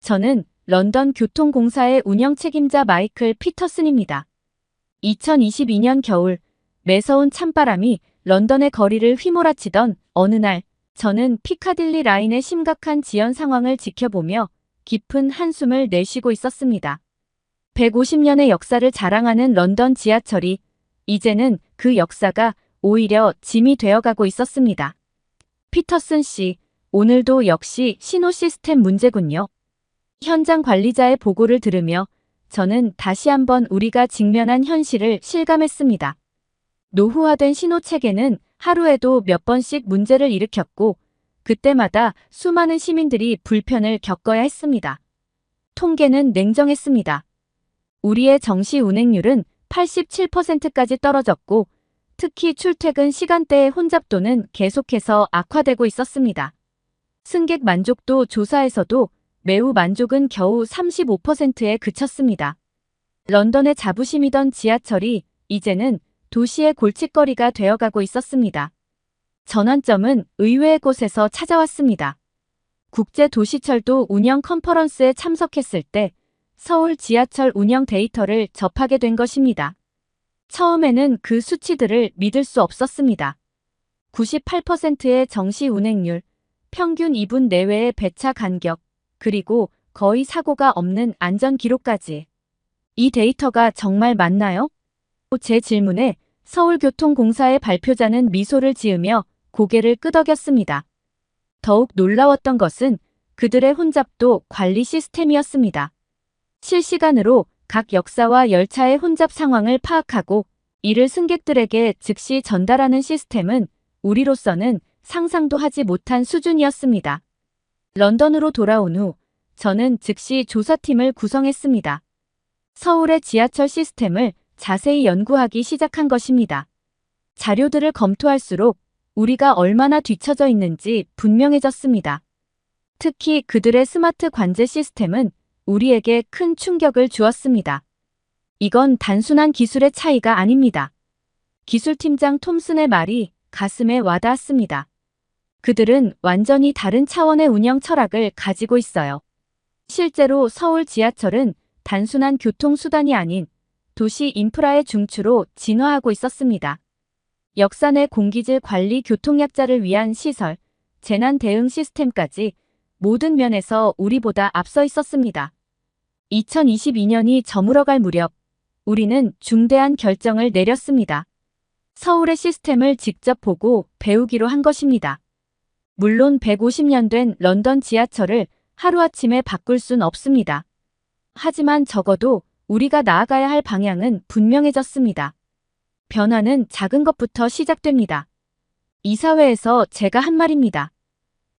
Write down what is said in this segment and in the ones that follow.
저는 런던 교통공사의 운영 책임자 마이클 피터슨입니다. 2022년 겨울, 매서운 찬바람이 런던의 거리를 휘몰아치던 어느 날, 저는 피카딜리 라인의 심각한 지연 상황을 지켜보며 깊은 한숨을 내쉬고 있었습니다. 150년의 역사를 자랑하는 런던 지하철이 이제는 그 역사가 오히려 짐이 되어가고 있었습니다. 피터슨 씨, 오늘도 역시 신호 시스템 문제군요. 현장 관리자의 보고를 들으며 저는 다시 한번 우리가 직면한 현실을 실감했습니다. 노후화된 신호 체계는 하루에도 몇 번씩 문제를 일으켰고 그때마다 수많은 시민들이 불편을 겪어야 했습니다. 통계는 냉정했습니다. 우리의 정시 운행률은 87%까지 떨어졌고 특히 출퇴근 시간대의 혼잡도는 계속해서 악화되고 있었습니다. 승객 만족도 조사에서도 매우 만족은 겨우 35%에 그쳤습니다. 런던의 자부심이던 지하철이 이제는 도시의 골칫거리가 되어가고 있었습니다. 전환점은 의외의 곳에서 찾아왔습니다. 국제도시철도 운영 컨퍼런스에 참석했을 때 서울 지하철 운영 데이터를 접하게 된 것입니다. 처음에는 그 수치들을 믿을 수 없었습니다. 98%의 정시 운행률, 평균 2분 내외의 배차 간격, 그리고 거의 사고가 없는 안전 기록까지. 이 데이터가 정말 맞나요? 제 질문에 서울교통공사의 발표자는 미소를 지으며 고개를 끄덕였습니다. 더욱 놀라웠던 것은 그들의 혼잡도 관리 시스템이었습니다. 실시간으로 각 역사와 열차의 혼잡 상황을 파악하고 이를 승객들에게 즉시 전달하는 시스템은 우리로서는 상상도 하지 못한 수준이었습니다. 런던으로 돌아온 후 저는 즉시 조사팀을 구성했습니다. 서울의 지하철 시스템을 자세히 연구하기 시작한 것입니다. 자료들을 검토할수록 우리가 얼마나 뒤처져 있는지 분명해졌습니다. 특히 그들의 스마트 관제 시스템은 우리에게 큰 충격을 주었습니다. 이건 단순한 기술의 차이가 아닙니다. 기술팀장 톰슨의 말이 가슴에 와닿았습니다. 그들은 완전히 다른 차원의 운영 철학을 가지고 있어요. 실제로 서울 지하철은 단순한 교통수단이 아닌 도시 인프라의 중추로 진화하고 있었습니다. 역사 내 공기질 관리 교통약자를 위한 시설, 재난 대응 시스템까지 모든 면에서 우리보다 앞서 있었습니다. 2022년이 저물어갈 무렵 우리는 중대한 결정을 내렸습니다. 서울의 시스템을 직접 보고 배우기로 한 것입니다. 물론 150년 된 런던 지하철을 하루아침에 바꿀 순 없습니다. 하지만 적어도 우리가 나아가야 할 방향은 분명해졌습니다. 변화는 작은 것부터 시작됩니다. 이사회에서 제가 한 말입니다.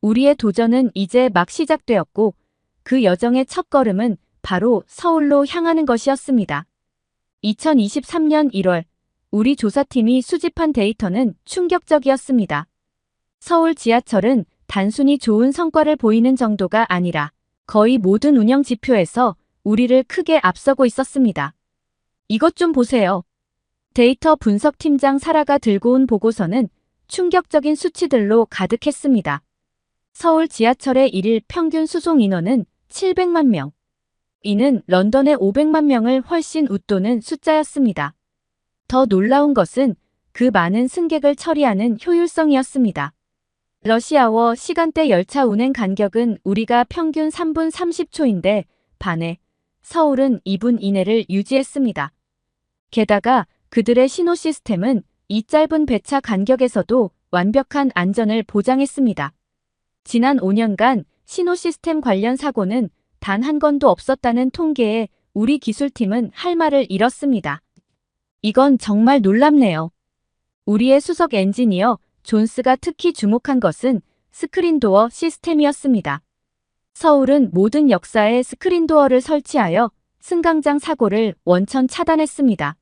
우리의 도전은 이제 막 시작되었고 그 여정의 첫걸음은 바로 서울로 향하는 것이었습니다. 2023년 1월 우리 조사팀이 수집한 데이터는 충격적이었습니다. 서울 지하철은 단순히 좋은 성과를 보이는 정도가 아니라 거의 모든 운영 지표에서 우리를 크게 앞서고 있었습니다. 이것 좀 보세요. 데이터 분석팀장 사라가 들고 온 보고서는 충격적인 수치들로 가득했습니다. 서울 지하철의 일일 평균 수송 인원은 700만 명. 이는 런던의 500만 명을 훨씬 웃도는 숫자였습니다. 더 놀라운 것은 그 많은 승객을 처리하는 효율성이었습니다. 러시아워 시간대 열차 운행 간격은 우리가 평균 3분 30초인데 반해 서울은 2분 이내를 유지했습니다. 게다가 그들의 신호 시스템은 이 짧은 배차 간격에서도 완벽한 안전을 보장했습니다. 지난 5년간 신호 시스템 관련 사고는 단 한 건도 없었다는 통계에 우리 기술팀은 할 말을 잃었습니다. 이건 정말 놀랍네요. 우리의 수석 엔지니어 존스가 특히 주목한 것은 스크린도어 시스템이었습니다. 서울은 모든 역사에 스크린도어를 설치하여 승강장 사고를 원천 차단했습니다.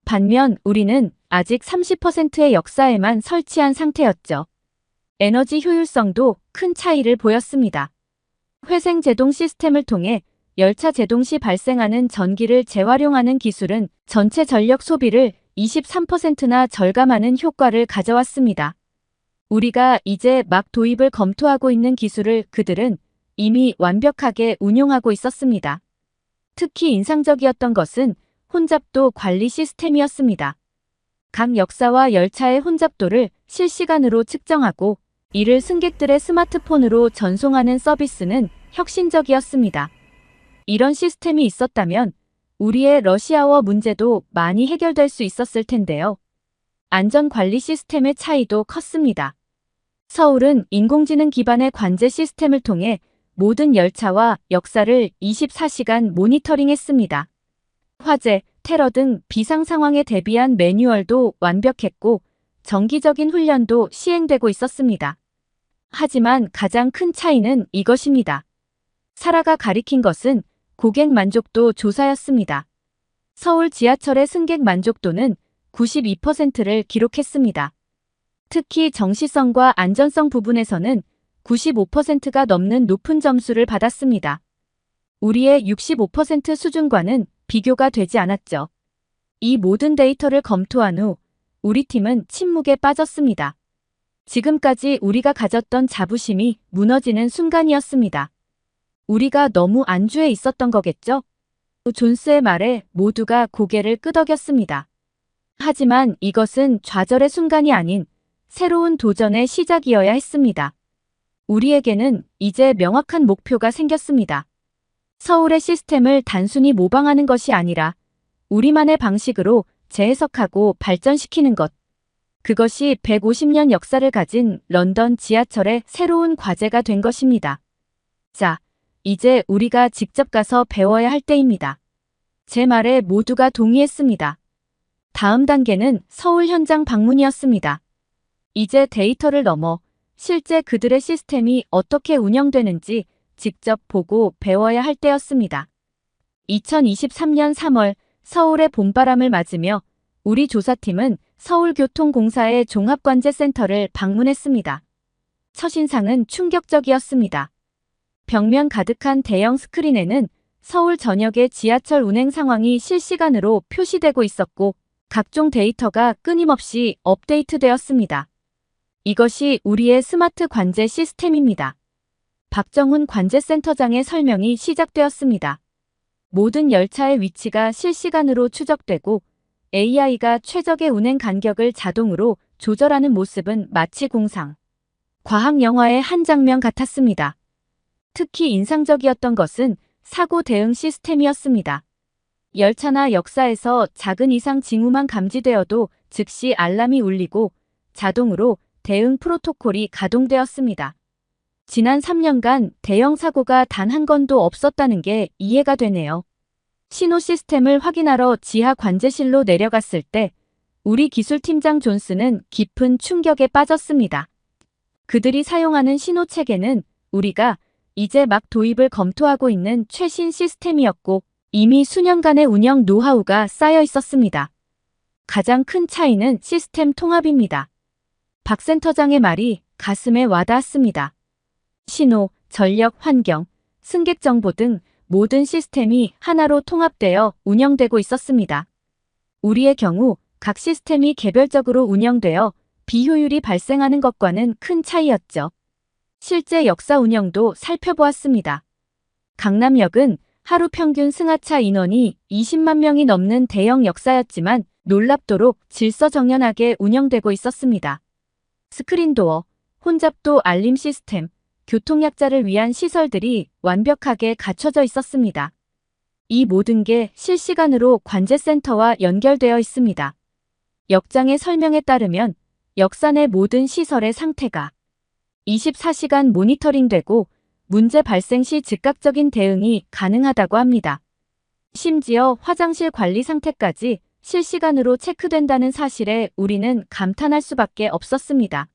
반면 우리는 아직 30%의 역사에만 설치한 상태였죠. 에너지 효율성도 큰 차이를 보였습니다. 회생 제동 시스템을 통해 열차 제동 시 발생하는 전기를 재활용하는 기술은 전체 전력 소비를 23%나 절감하는 효과를 가져왔습니다. 우리가 이제 막 도입을 검토하고 있는 기술을 그들은 이미 완벽하게 운용하고 있었습니다. 특히 인상적이었던 것은 혼잡도 관리 시스템이었습니다. 각 역사와 열차의 혼잡도를 실시간으로 측정하고 이를 승객들의 스마트폰으로 전송하는 서비스는 혁신적이었습니다. 이런 시스템이 있었다면 우리의 러시아워 문제도 많이 해결될 수 있었을 텐데요. 안전관리 시스템의 차이도 컸습니다. 서울은 인공지능 기반의 관제 시스템을 통해 모든 열차와 역사를 24시간 모니터링했습니다. 화재, 테러 등 비상 상황에 대비한 매뉴얼도 완벽했고 정기적인 훈련도 시행되고 있었습니다. 하지만 가장 큰 차이는 이것입니다. 사라가 가리킨 것은 고객 만족도 조사였습니다. 서울 지하철의 승객 만족도는 92%를 기록했습니다. 특히 정시성과 안전성 부분에서는 95%가 넘는 높은 점수를 받았습니다. 우리의 65% 수준과는 비교가 되지 않았죠. 이 모든 데이터를 검토한 후 우리 팀은 침묵에 빠졌습니다. 지금까지 우리가 가졌던 자부심이 무너지는 순간이었습니다. 우리가 너무 안주해 있었던 거겠죠? 존스의 말에 모두가 고개를 끄덕였습니다. 하지만 이것은 좌절의 순간이 아닌 새로운 도전의 시작이어야 했습니다. 우리에게는 이제 명확한 목표가 생겼습니다. 서울의 시스템을 단순히 모방하는 것이 아니라 우리만의 방식으로 재해석하고 발전시키는 것. 그것이 150년 역사를 가진 런던 지하철의 새로운 과제가 된 것입니다. 자, 이제 우리가 직접 가서 배워야 할 때입니다. 제 말에 모두가 동의했습니다. 다음 단계는 서울 현장 방문이었습니다. 이제 데이터를 넘어 실제 그들의 시스템이 어떻게 운영되는지 직접 보고 배워야 할 때였습니다. 2023년 3월 서울의 봄바람을 맞으며 우리 조사팀은 서울교통공사의 종합관제센터를 방문했습니다. 첫인상은 충격적이었습니다. 벽면 가득한 대형 스크린에는 서울 전역의 지하철 운행 상황이 실시간으로 표시되고 있었고 각종 데이터가 끊임없이 업데이트되었습니다. 이것이 우리의 스마트 관제 시스템입니다. 박정훈 관제센터장의 설명이 시작되었습니다. 모든 열차의 위치가 실시간으로 추적되고 AI가 최적의 운행 간격을 자동으로 조절하는 모습은 마치 공상, 과학 영화의 한 장면 같았습니다. 특히 인상적이었던 것은 사고 대응 시스템이었습니다. 열차나 역사에서 작은 이상 징후만 감지되어도 즉시 알람이 울리고 자동으로 대응 프로토콜이 가동되었습니다. 지난 3년간 대형 사고가 단 한 건도 없었다는 게 이해가 되네요. 신호 시스템을 확인하러 지하 관제실로 내려갔을 때 우리 기술팀장 존스는 깊은 충격에 빠졌습니다. 그들이 사용하는 신호 체계는 우리가 이제 막 도입을 검토하고 있는 최신 시스템이었고 이미 수년간의 운영 노하우가 쌓여 있었습니다. 가장 큰 차이는 시스템 통합입니다. 박 센터장의 말이 가슴에 와닿았습니다. 신호, 전력, 환경, 승객 정보 등 모든 시스템이 하나로 통합되어 운영되고 있었습니다. 우리의 경우 각 시스템이 개별적으로 운영되어 비효율이 발생하는 것과는 큰 차이였죠. 실제 역사 운영도 살펴보았습니다. 강남역은 하루 평균 승하차 인원이 20만 명이 넘는 대형 역사였지만 놀랍도록 질서정연하게 운영되고 있었습니다. 스크린도어, 혼잡도 알림 시스템, 교통약자를 위한 시설들이 완벽하게 갖춰져 있었습니다. 이 모든 게 실시간으로 관제센터와 연결되어 있습니다. 역장의 설명에 따르면 역사 내 모든 시설의 상태가 24시간 모니터링되고 문제 발생 시 즉각적인 대응이 가능하다고 합니다. 심지어 화장실 관리 상태까지 실시간으로 체크된다는 사실에 우리는 감탄할 수밖에 없었습니다.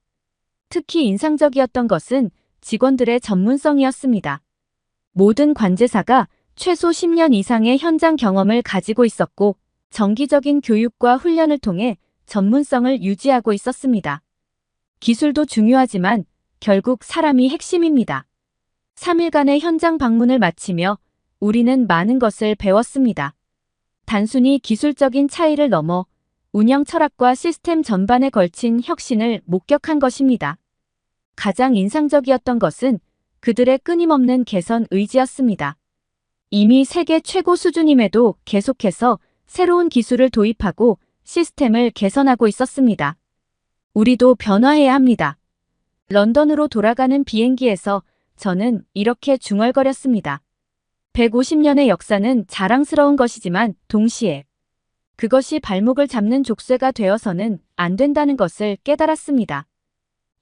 특히 인상적이었던 것은 직원들의 전문성이었습니다. 모든 관제사가 최소 10년 이상의 현장 경험을 가지고 있었고 정기적인 교육과 훈련을 통해 전문성을 유지하고 있었습니다. 기술도 중요하지만 결국 사람이 핵심입니다. 3일간의 현장 방문을 마치며 우리는 많은 것을 배웠습니다. 단순히 기술적인 차이를 넘어 운영 철학과 시스템 전반에 걸친 혁신을 목격한 것입니다. 가장 인상적이었던 것은 그들의 끊임없는 개선 의지였습니다. 이미 세계 최고 수준임에도 계속해서 새로운 기술을 도입하고 시스템을 개선하고 있었습니다. 우리도 변화해야 합니다. 런던으로 돌아가는 비행기에서 저는 이렇게 중얼거렸습니다. 150년의 역사는 자랑스러운 것이지만 동시에 그것이 발목을 잡는 족쇄가 되어서는 안 된다는 것을 깨달았습니다.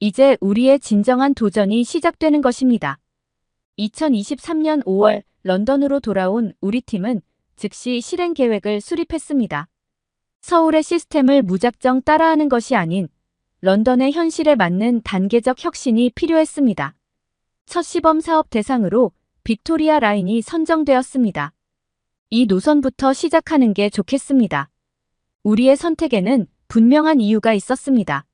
이제 우리의 진정한 도전이 시작되는 것입니다. 2023년 5월 런던으로 돌아온 우리 팀은 즉시 실행 계획을 수립했습니다. 서울의 시스템을 무작정 따라하는 것이 아닌 런던의 현실에 맞는 단계적 혁신이 필요했습니다. 첫 시범 사업 대상으로 빅토리아 라인이 선정되었습니다. 이 노선부터 시작하는 게 좋겠습니다. 우리의 선택에는 분명한 이유가 있었습니다.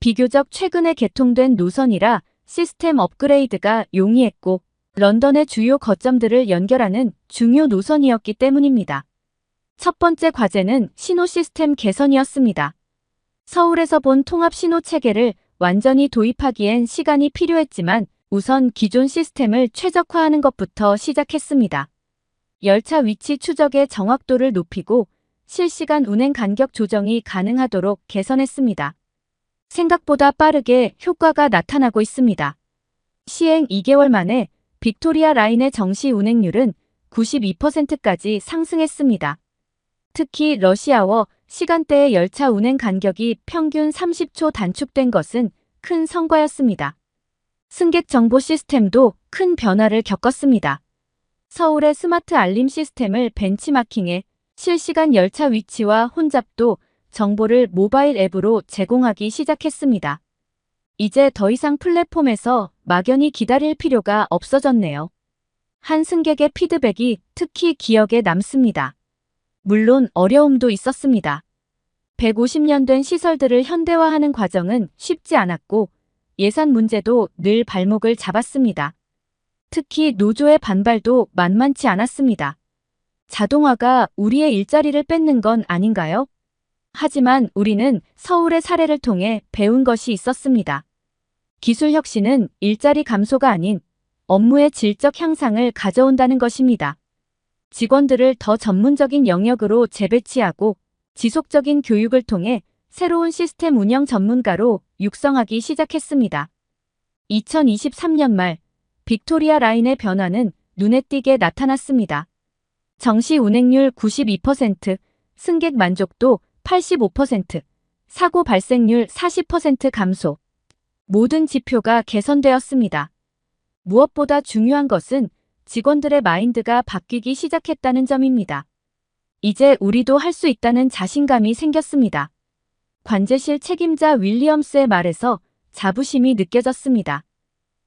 비교적 최근에 개통된 노선이라 시스템 업그레이드가 용이했고 런던의 주요 거점들을 연결하는 중요 노선이었기 때문입니다. 첫 번째 과제는 신호 시스템 개선이었습니다. 서울에서 본 통합 신호 체계를 완전히 도입하기엔 시간이 필요했지만 우선 기존 시스템을 최적화하는 것부터 시작했습니다. 열차 위치 추적의 정확도를 높이고 실시간 운행 간격 조정이 가능하도록 개선했습니다. 생각보다 빠르게 효과가 나타나고 있습니다. 시행 2개월 만에 빅토리아 라인의 정시 운행률은 92%까지 상승했습니다. 특히 러시아워 시간대의 열차 운행 간격이 평균 30초 단축된 것은 큰 성과였습니다. 승객 정보 시스템도 큰 변화를 겪었습니다. 서울의 스마트 알림 시스템을 벤치마킹해 실시간 열차 위치와 혼잡도 정보를 모바일 앱으로 제공하기 시작했습니다. 이제 더 이상 플랫폼에서 막연히 기다릴 필요가 없어졌네요. 한 승객의 피드백이 특히 기억에 남습니다. 물론 어려움도 있었습니다. 150년 된 시설들을 현대화하는 과정은 쉽지 않았고 예산 문제도 늘 발목을 잡았습니다. 특히 노조의 반발도 만만치 않았습니다. 자동화가 우리의 일자리를 뺏는 건 아닌가요? 하지만 우리는 서울의 사례를 통해 배운 것이 있었습니다. 기술 혁신은 일자리 감소가 아닌 업무의 질적 향상을 가져온다는 것입니다. 직원들을 더 전문적인 영역으로 재배치하고 지속적인 교육을 통해 새로운 시스템 운영 전문가로 육성하기 시작했습니다. 2023년 말 빅토리아 라인의 변화는 눈에 띄게 나타났습니다. 정시 운행률 92%, 승객 만족도 85%, 사고 발생률 40% 감소. 모든 지표가 개선되었습니다. 무엇보다 중요한 것은 직원들의 마인드가 바뀌기 시작했다는 점입니다. 이제 우리도 할 수 있다는 자신감이 생겼습니다. 관제실 책임자 윌리엄스의 말에서 자부심이 느껴졌습니다.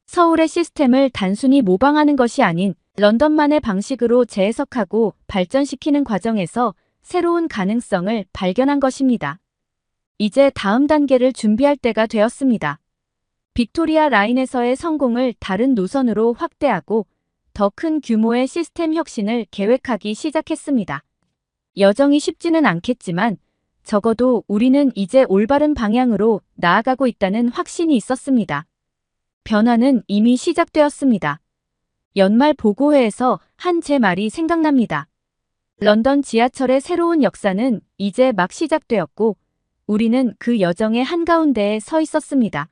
서울의 시스템을 단순히 모방하는 것이 아닌 런던만의 방식으로 재해석하고 발전시키는 과정에서 새로운 가능성을 발견한 것입니다. 이제 다음 단계를 준비할 때가 되었습니다. 빅토리아 라인에서의 성공을 다른 노선으로 확대하고 더 큰 규모의 시스템 혁신을 계획하기 시작했습니다. 여정이 쉽지는 않겠지만 적어도 우리는 이제 올바른 방향으로 나아가고 있다는 확신이 있었습니다. 변화는 이미 시작되었습니다. 연말 보고회에서 한 제 말이 생각납니다. 런던 지하철의 새로운 역사는 이제 막 시작되었고 우리는 그 여정의 한가운데에 서 있었습니다.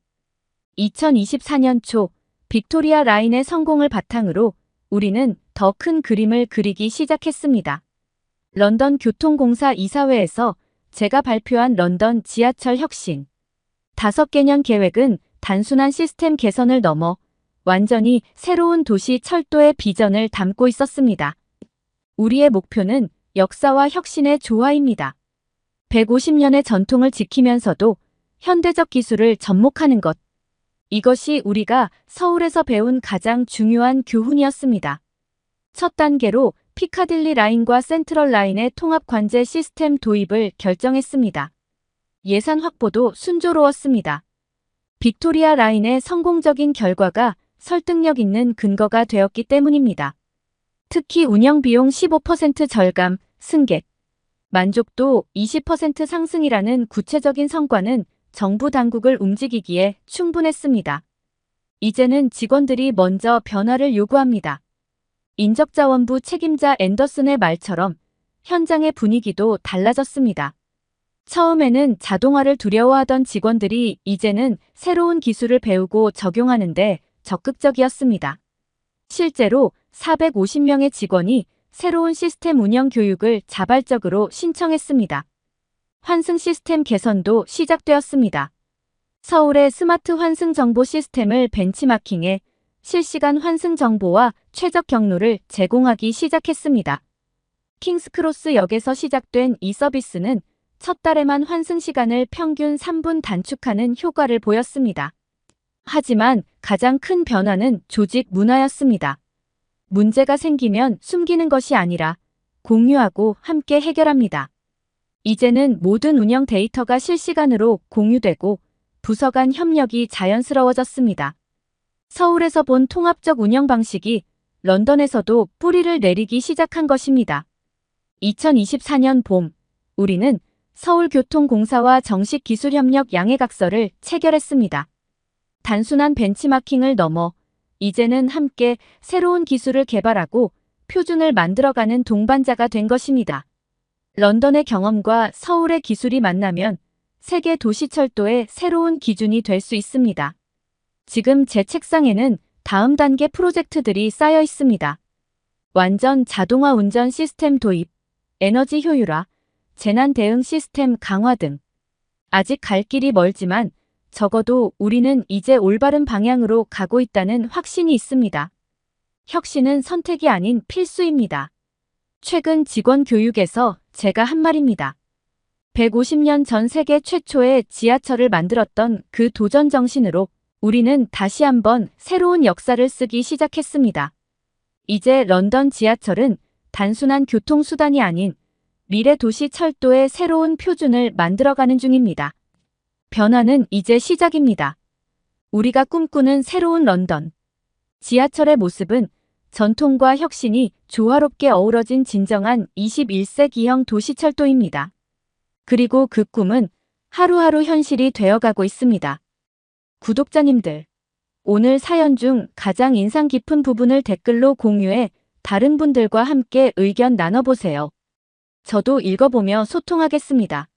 2024년 초 빅토리아 라인의 성공을 바탕으로 우리는 더 큰 그림을 그리기 시작했습니다. 런던 교통공사 이사회에서 제가 발표한 런던 지하철 혁신 5개년 계획은 단순한 시스템 개선을 넘어 완전히 새로운 도시 철도의 비전을 담고 있었습니다. 우리의 목표는 역사와 혁신의 조화입니다. 150년의 전통을 지키면서도 현대적 기술을 접목하는 것. 이것이 우리가 서울에서 배운 가장 중요한 교훈이었습니다. 첫 단계로 피카딜리 라인과 센트럴 라인의 통합 관제 시스템 도입을 결정했습니다. 예산 확보도 순조로웠습니다. 빅토리아 라인의 성공적인 결과가 설득력 있는 근거가 되었기 때문입니다. 특히 운영 비용 15% 절감, 승객 만족도 20% 상승이라는 구체적인 성과는 정부 당국을 움직이기에 충분했습니다. 이제는 직원들이 먼저 변화를 요구합니다. 인적자원부 책임자 앤더슨의 말처럼 현장의 분위기도 달라졌습니다. 처음에는 자동화를 두려워하던 직원들이 이제는 새로운 기술을 배우고 적용하는데 적극적이었습니다. 실제로 450명의 직원이 새로운 시스템 운영 교육을 자발적으로 신청했습니다. 환승 시스템 개선도 시작되었습니다. 서울의 스마트 환승 정보 시스템을 벤치마킹해 실시간 환승 정보와 최적 경로를 제공하기 시작했습니다. 킹스크로스 역에서 시작된 이 서비스는 첫 달에만 환승 시간을 평균 3분 단축하는 효과를 보였습니다. 하지만 가장 큰 변화는 조직 문화였습니다. 문제가 생기면 숨기는 것이 아니라 공유하고 함께 해결합니다. 이제는 모든 운영 데이터가 실시간으로 공유되고 부서 간 협력이 자연스러워졌습니다. 서울에서 본 통합적 운영 방식이 런던에서도 뿌리를 내리기 시작한 것입니다. 2024년 봄, 우리는 서울교통공사와 정식 기술협력 양해각서를 체결했습니다. 단순한 벤치마킹을 넘어 이제는 함께 새로운 기술을 개발하고 표준을 만들어가는 동반자가 된 것입니다. 런던의 경험과 서울의 기술이 만나면 세계 도시철도의 새로운 기준이 될 수 있습니다. 지금 제 책상에는 다음 단계 프로젝트들이 쌓여 있습니다. 완전 자동화 운전 시스템 도입, 에너지 효율화, 재난 대응 시스템 강화 등. 아직 갈 길이 멀지만 적어도 우리는 이제 올바른 방향으로 가고 있다는 확신이 있습니다. 혁신은 선택이 아닌 필수입니다. 최근 직원 교육에서 제가 한 말입니다. 150년 전 세계 최초의 지하철을 만들었던 그 도전 정신으로 우리는 다시 한번 새로운 역사를 쓰기 시작했습니다. 이제 런던 지하철은 단순한 교통수단이 아닌 미래 도시 철도의 새로운 표준을 만들어가는 중입니다. 변화는 이제 시작입니다. 우리가 꿈꾸는 새로운 런던. 지하철의 모습은 전통과 혁신이 조화롭게 어우러진 진정한 21세기형 도시철도입니다. 그리고 그 꿈은 하루하루 현실이 되어가고 있습니다. 구독자님들, 오늘 사연 중 가장 인상 깊은 부분을 댓글로 공유해 다른 분들과 함께 의견 나눠보세요. 저도 읽어보며 소통하겠습니다.